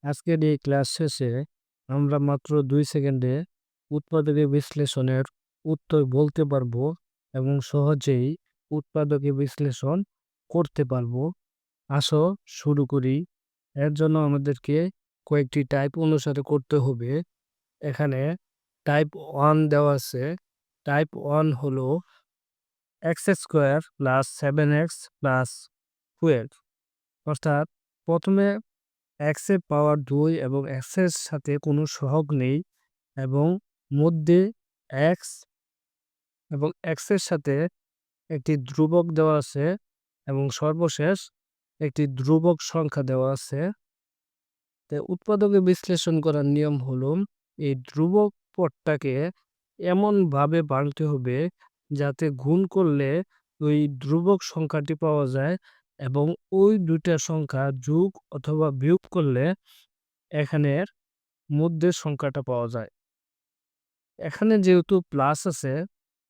আজকের এই ক্লাস শেষে আমরা মাত্র 2 সেকেন্ডে উৎপাদকের বিশ্লেষণের উত্তর বলতে পারবো এবং সহজেই উৎপাদকের বিশ্লেষণ করতে পারবো। আসো শুরু করি। এর জন্য আমাদেরকে কয়েকটি টাইপ অনুসারে করতে হবে। এখানে টাইপ 1 দেওয়া আছে। টাইপ 1 হলো x² + 7x + 12, অর্থাৎ প্রথমে x এর পাওয়ার 2 এবং x এর সাথে কোনো সহগ নেই এবং মধ্যে x এবং x এর সাথে একটি ধ্রুবক দেওয়া আছে এবং সর্বশেষ একটি ধ্রুবক সংখ্যা দেওয়া আছে। উৎপাদকে বিশ্লেষণ করার নিয়ম হলো এই ধ্রুবক পদটাকে এমনভাবে বানাতে হবে যাতে গুণ করলে ওই ধ্রুবক সংখ্যাটি পাওয়া যায় এবং ওই দুইটা সংখ্যা যোগ অথবা বিয়োগ করলে এখানের মধ্যে সংখ্যাটা পাওয়া যায়। এখানে যেহেতু প্লাস আছে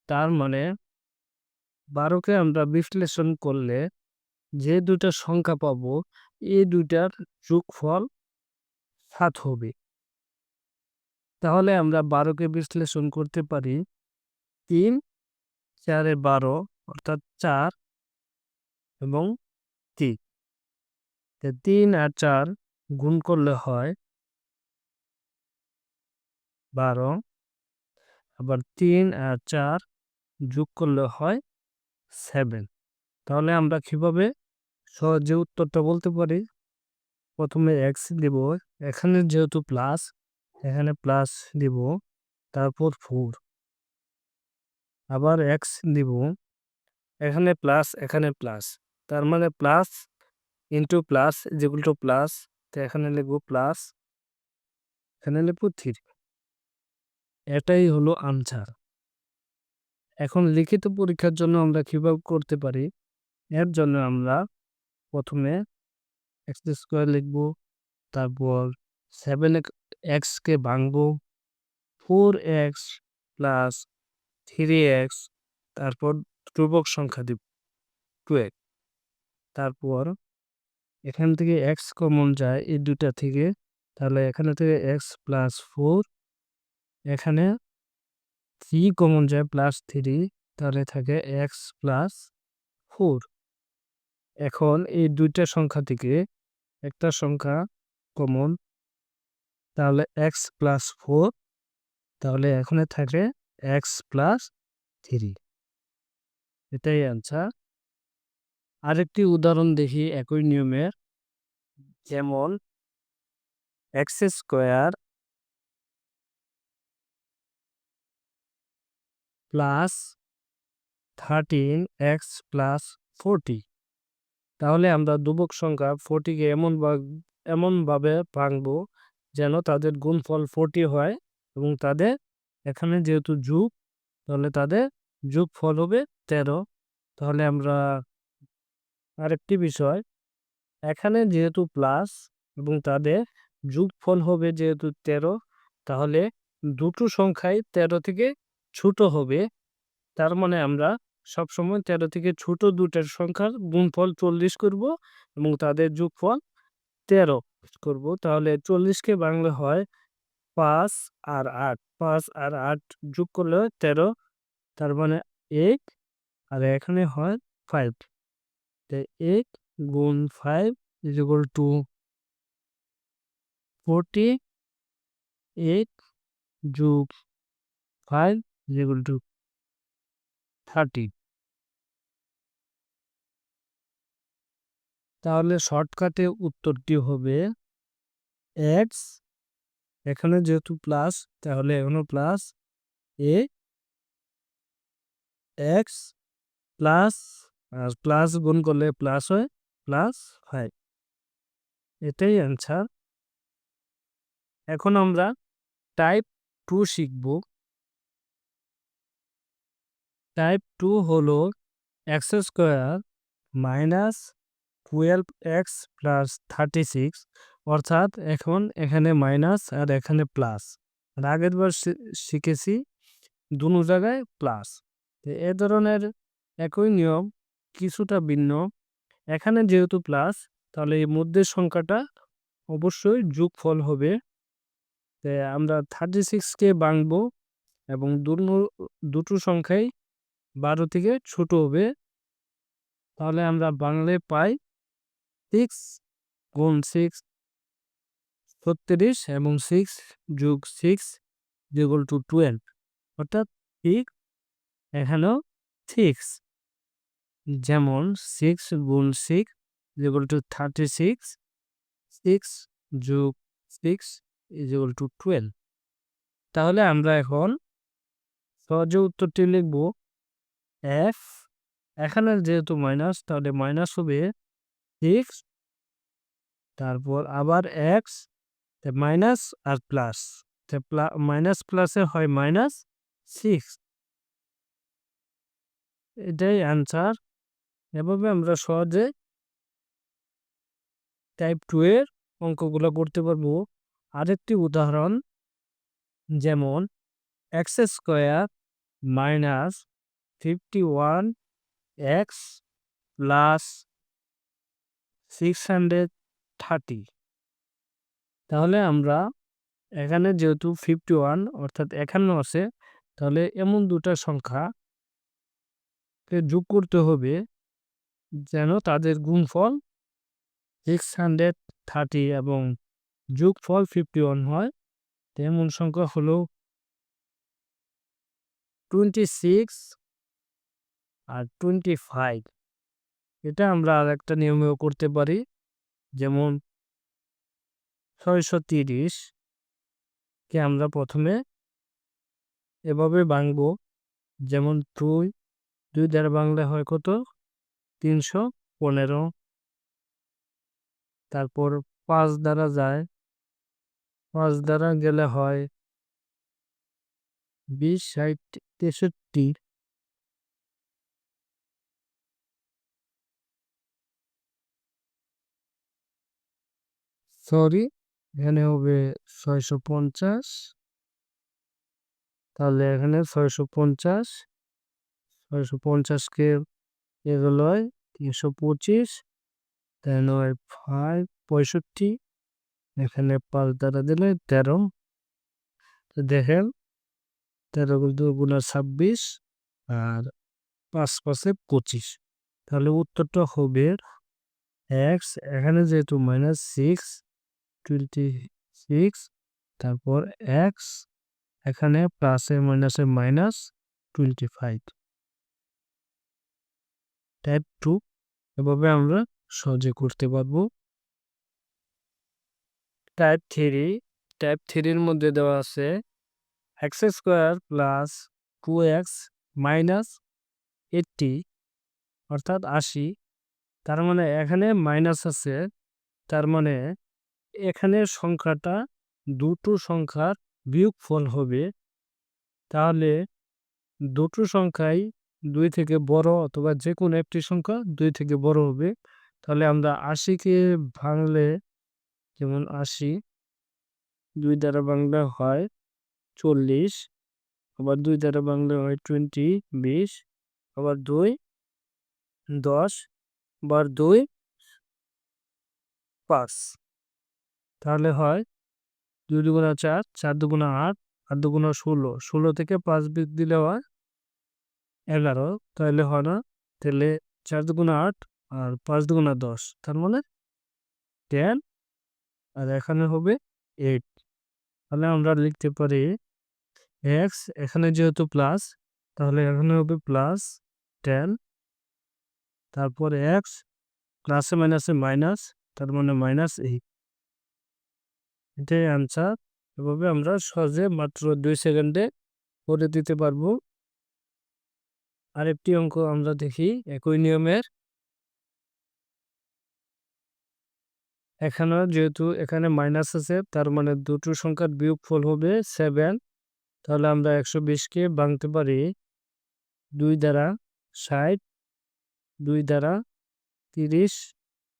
তার মানে 12কে আমরা বিশ্লেষণ করলে যে দুইটা সংখ্যা পাবো এই দুইটার যোগফল 7 হবে। তাহলে আমরা 12কে বিশ্লেষণ করতে পারি 3 4 এ 12 অর্থাৎ 4 এবং 3। 3 আর 4 গুণ করলে হয় 12, আবার 3 আর 4 যোগ করলে হয় 7। তাহলে আমরা কিভাবে সহজে উত্তরটা বলতে পারি? প্রথমে x দিব, এখানে যেহেতু প্লাস এখানে প্লাস দিব, তারপর 4, আবার x দিব, এখানে প্লাস এখানে প্লাস, তার মানে plus into plus equal to plus. তো এখানে লিখব প্লাস, এখানে লিখব 3। এটাই হলো আনসার। এখন লিখিত পরীক্ষার জন্য আমরা কিভাবে করতে পারি? এর জন্য আমরা প্রথমে x² লিখব, তারপর 7x কে ভাঙবো, 4x প্লাস 3x, তারপর ধ্রুবক সংখ্যা দিব 2x। তারপর এখান থেকে x কমন যায় এই দুটা থেকে, তাহলে এখানে থেকে x প্লাস 4, এখানে 3 কমন যায় প্লাস 3, তাহলে থাকে x প্লাস 4। এখন এই দুইটা সংখ্যা থেকে একটা সংখ্যা কমন, তাহলে x প্লাস 4, তাহলে এখানে থাকে x প্লাস 3। এটাই আনসার। আরেকটি উদাহরণ দেখি একই নিয়মের, যেমন x² প্লাস 13x প্লাস 40। তাহলে আমরা ধ্রুবক সংখ্যা 40কে এমনভাবে ভাঙবো যেন তাদের গুণফল 40 হয় এবং তাদের এখানে যেহেতু যোগ, তাহলে তাদের যোগফল হবে 13। তাহলে আমরা আরেকটি বিষয়, এখানে যেহেতু প্লাস এবং তাদের যোগফল হবে যেহেতু 13, তাহলে দুটো সংখ্যাই 13 থেকে ছোট হবে। তার মানে আমরা সবসময় 13 থেকে ছোট দুটার সংখ্যার গুণফল 40 করব এবং তাদের যোগফল 13 করব। তাহলে 40কে বাংলা হয় 5 আর 8, 5 আর 8 যোগ করলে হয় 13, তার মানে 8, আর এখানে হয় 5। তাই 8 গুণ 5 = 48 যোগ 5 = 30। তাহলে শর্টকাটে উত্তরটি হবে x, এখানে যেহেতু প্লাস তাহলে এখানে প্লাস a x প্লাস, আর প্লাস গুণ করলে প্লাস হয় প্লাস 5। এটাই অ্যান্সার। এখন আমরা টাইপ 2 শিখব। টাইপ 2 হলো x² মাইনাস 12x প্লাস 36, অর্থাৎ এখন এখানে মাইনাস আর এখানে প্লাস। আর আগের বার শিখেছি দুনো জায়গায় প্লাস। এ ধরনের একই নিয়ম, কিছুটা ভিন্ন। এখানে যেহেতু প্লাস, তাহলে এই মধ্যের সংখ্যাটা অবশ্যই যোগফল হবে। আমরা 36কে ভাঙবো এবং দুটো সংখ্যাই 12 থেকে ছোট হবে। তাহলে আমরা ভাঙলে পাই 6 গুণ 6 36 এবং 6 যোগ 6 ইকুয়াল টু 12, অর্থাৎ ঠিক এখানেও 6, যেমন 6 গুণ 6 ইকুয়াল টু 36, 6 যোগ 6 ইকুয়াল টু 12। তাহলে আমরা এখন সহজে উত্তরটি লিখব। f এখানে যেহেতু মাইনাস, তাহলে মাইনাস হবে 6, তারপর আবার x, মাইনাস আর প্লাস, মাইনাস প্লাসে হয় মাইনাস 6, এটাই অ্যান্সার। এভাবে আমরা সহজে টাইপ 2 এর অঙ্কগুলো করতে পারবো। আরেকটি উদাহরণ, যেমন x square minus 51x plus 630। তাহলে আমরা এখানে যেহেতু 51 অর্থাৎ 51 আছে, তাহলে এমন দুটা সংখ্যাকে যোগ করতে হবে যেন তাদের গুণফল 630 এবং যোগফল 51 হয়। তেমন সংখ্যা হলো 26 আর 25। এটা আমরা আর একটা নিয়মেও করতে পারি, যেমন 630 কে আমরা প্রথমে এভাবে ভাঙবো, যেমন 2 দ্বারা ভাঙলে হয় কত? 315। তারপর 5 দ্বারা যায়, 5 দ্বারা গেলে হয় 20, 60, 63। সরি, এখানে হবে 650। তাহলে এখানে 650কে এগুলো হয় 325, তাই নয় 65, এখানে 5 দ্বারা দিলে 13। তো দেখেন 13 গুণা 26 আর 5 5-এ 25। তাহলে উত্তরটা হবে x, এখানে যেহেতু মাইনাস 6, 26, তারপর x, এখানে প্লাসে মাইনাসে মাইনাস 25। টাইপ 2 এভাবে আমরা সহজে করতে পারবো। টাইপ 3 মধ্যে দেওয়া আছে x square plus 2x minus 80, অর্থাৎ 80। তার মানে এখানে মাইনাস আছে, তার মানে এখানে সংখ্যাটা দুটো সংখ্যার বিয়োগফল হবে। তাহলে দুটো সংখ্যাই 2 থেকে বড়, অথবা যে কোনো একটি সংখ্যা 2 থেকে বড় হবে। তাহলে আমরা 80কে ভাঙলে, যেমন 80 2 দ্বারা ভাঙলে হয় 40, আবার 2 দ্বারা ভাঙলে হয় 20, আবার 2 10, আবার 2 5। তাহলে হয় 2 দুগুণা 4, 4 দুগুণা 8, 8 দুগুণা 16, 16 থেকে 5 বিয়োগ দিলে হয় 11। তাহলে হয় না, তাহলে 4 দুগুণা 8 আর 5 দুগুণা 10, তার মানে 10, আর এখানে হবে 8। তাহলে আমরা লিখতে পারি x, এখানে যেহেতু প্লাস, তাহলে এখানে হবে প্লাস 10, তারপর x প্লাসে মাইনাসে মাইনাস, তার মানে মাইনাস 8। এটাই অ্যান্সার। এভাবে আমরা সহজে মাত্র 2 সেকেন্ডে করে দিতে পারবো। আরেকটি অঙ্ক আমরা দেখি একই নিয়মের। এখানেও যেহেতু এখানে মাইনাস আছে, তার মানে দুটো সংখ্যার বিয়োগফল হবে 7। তাহলে আমরা 120কে ভাঙতে পারি 2 দ্বারা 60, 2 দ্বারা 30,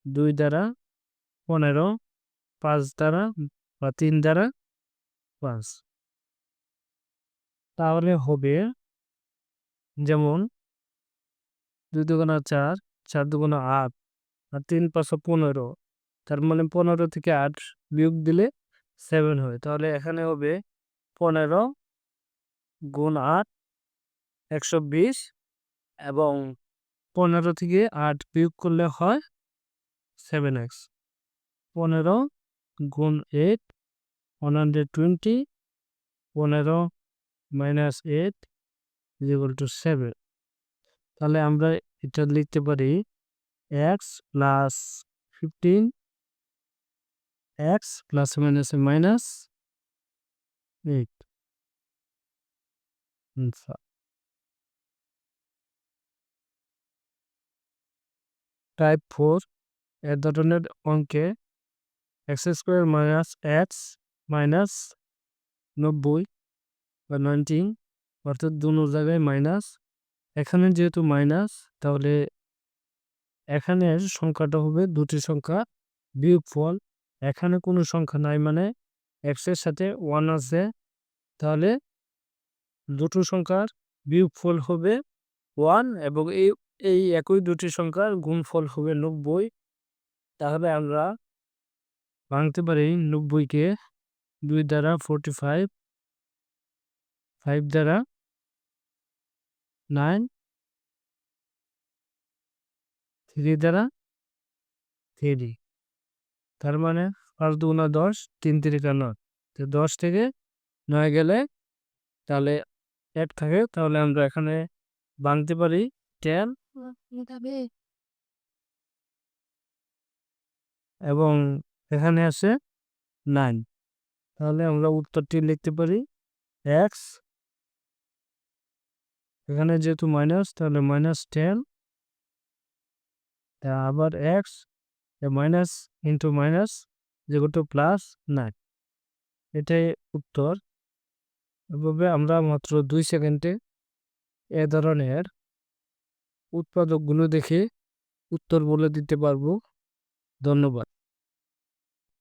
2 দ্বারা 15, 5 দ্বারা বা 3 দ্বারা 5। তাহলে হবে, যেমন 2 দুগুণা 4, 4 দুগুণা 8, আর 3 5 15, তার মানে 15 থেকে 8 বিয়োগ দিলে 7 হয়। তাহলে এখানে হবে 15 গুণ 8 120 এবং 15 থেকে 8 বিয়োগ করলে হয় 7x। 15 গুণ 8 120, 15 minus 8 is equal to 7। তাহলে আমরা এটা লিখতে পারি x plus 15 x plus minus minus 8। আচ্ছা, টাইপ 4 এ ধরনের অঙ্কে x square minus x minus 90 বা 19 অর্থাৎ দুনো জায়গায় মাইনাস। এখানে যেহেতু মাইনাস তাহলে এখানের সংখ্যাটা হবে দুটি সংখ্যা বিয়োগফল। এখানে কোনো সংখ্যা নাই মানে x এর সাথে 1 আছে, তাহলে দুটো সংখ্যার বিয়োগফল হবে 1 এবং এই একই দুটি সংখ্যার গুণফল হবে 90। তাহলে আমরা ভাঙতে পারি 90-কে 2 দ্বারা 45, 5 দ্বারা 9, 3 দ্বারা 3। তার মানে 5 দুগুণা 10, 3 তিরিকা 9। তো 10 থেকে 9 গেলে তাহলে 1 থাকে, তাহলে আমরা এখানে ভাঙতে পারি 10 এবং এখানে আছে 9। তাহলে আমরা উত্তরটি লিখতে পারি x, এখানে যেহেতু মাইনাস তাহলে -10, আবার x মাইনাস ইন্টু মাইনাস যেগুলো +9। এটাই উত্তর। এভাবে আমরা মাত্র 2 সেকেন্ডে এ ধরনের উৎপাদকগুলো দেখে উত্তর বলে দিতে পারবো। ধন্যবাদ।